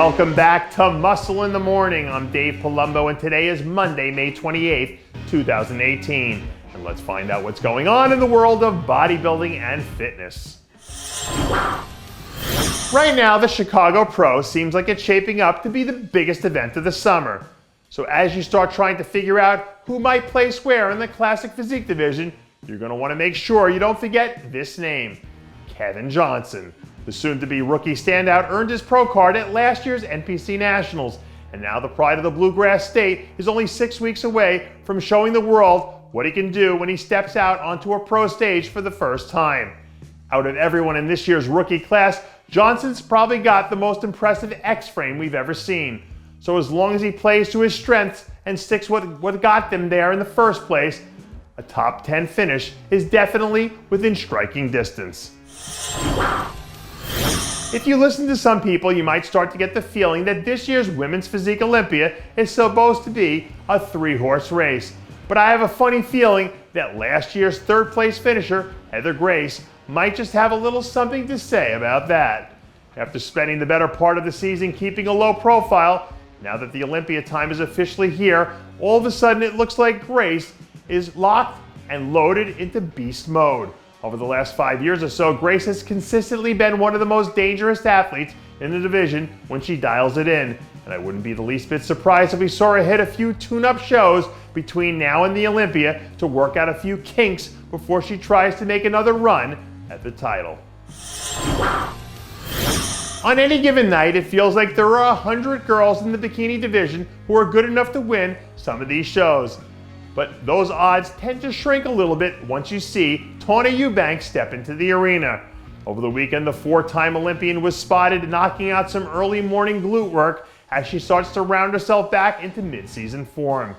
Welcome back to Muscle in the Morning. I'm Dave Palumbo, and today is Monday, May 28th, 2018. And let's find out what's going on in the world of bodybuilding and fitness. Right now, the Chicago Pro seems like it's shaping up to be the biggest event of the summer. So as you start trying to figure out who might place where in the classic physique division, you're going to want to make sure you don't forget this name, Kevin Johnson. The soon-to-be rookie standout earned his pro card at last year's NPC Nationals, and now the pride of the Bluegrass State is only 6 weeks away from showing the world what he can do when he steps out onto a pro stage for the first time. Out of everyone in this year's rookie class, Johnson's probably got the most impressive X-frame we've ever seen. So as long as he plays to his strengths and sticks with what got them there in the first place, a top 10 finish is definitely within striking distance. If you listen to some people, you might start to get the feeling that this year's Women's Physique Olympia is supposed to be a three-horse race. But I have a funny feeling that last year's third-place finisher, Heather Grace, might just have a little something to say about that. After spending the better part of the season keeping a low profile, now that the Olympia time is officially here, all of a sudden it looks like Grace is locked and loaded into beast mode. Over the last 5 years or so, Grace has consistently been one of the most dangerous athletes in the division when she dials it in. And I wouldn't be the least bit surprised if we saw her hit a few tune-up shows between now and the Olympia to work out a few kinks before she tries to make another run at the title. On any given night, it feels like there are 100 girls in the bikini division who are good enough to win some of these shows. But those odds tend to shrink a little bit once you see Tawna Eubanks step into the arena. Over the weekend, the four-time Olympian was spotted knocking out some early morning glute work as she starts to round herself back into mid-season form.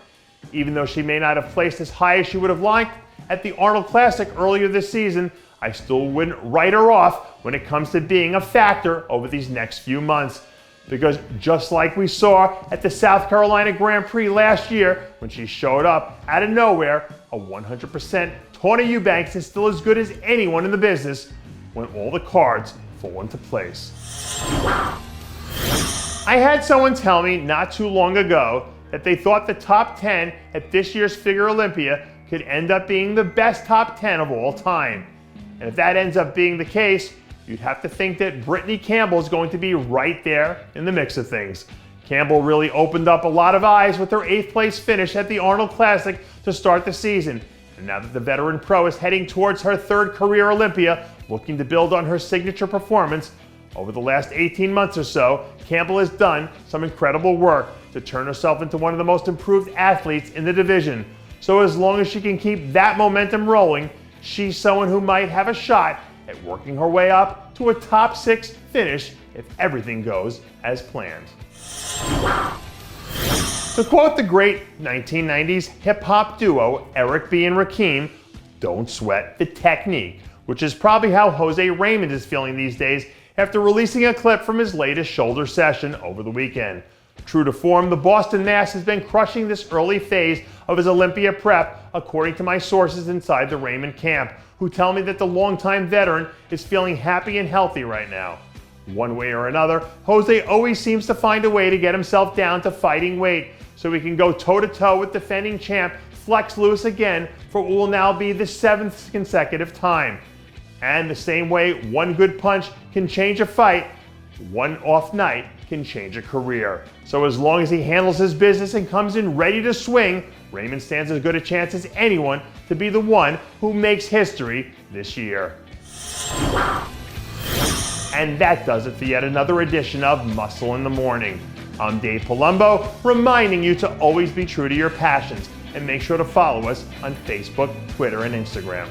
Even though she may not have placed as high as she would have liked at the Arnold Classic earlier this season, I still wouldn't write her off when it comes to being a factor over these next few months. Because just like we saw at the South Carolina Grand Prix last year, when she showed up out of nowhere, a 100% Tawna Eubanks is still as good as anyone in the business when all the cards fall into place. I had someone tell me not too long ago that they thought the top 10 at this year's Figure Olympia could end up being the best top 10 of all time. And if that ends up being the case, you'd have to think that Brittany Campbell is going to be right there in the mix of things. Campbell really opened up a lot of eyes with her 8th place finish at the Arnold Classic to start the season. And now that the veteran pro is heading towards her 3rd career Olympia, looking to build on her signature performance, over the last 18 months or so, Campbell has done some incredible work to turn herself into one of the most improved athletes in the division. So as long as she can keep that momentum rolling, she's someone who might have a shot at working her way up to a top 6 finish if everything goes as planned. To quote the great 1990s hip-hop duo Eric B. and Rakim, "Don't sweat the technique," which is probably how Jose Raymond is feeling these days after releasing a clip from his latest shoulder session over the weekend. True to form, the Boston Mass has been crushing this early phase of his Olympia prep, according to my sources inside the Raymond camp, who tell me that the longtime veteran is feeling happy and healthy right now. One way or another, Jose always seems to find a way to get himself down to fighting weight, so he can go toe-to-toe with defending champ Flex Lewis again for what will now be the 7th consecutive time. And the same way one good punch can change a fight, one off night can change a career. So as long as he handles his business and comes in ready to swing, Raymond stands as good a chance as anyone to be the one who makes history this year. And that does it for yet another edition of Muscle in the Morning. I'm Dave Palumbo, reminding you to always be true to your passions, and make sure to follow us on Facebook, Twitter, and Instagram.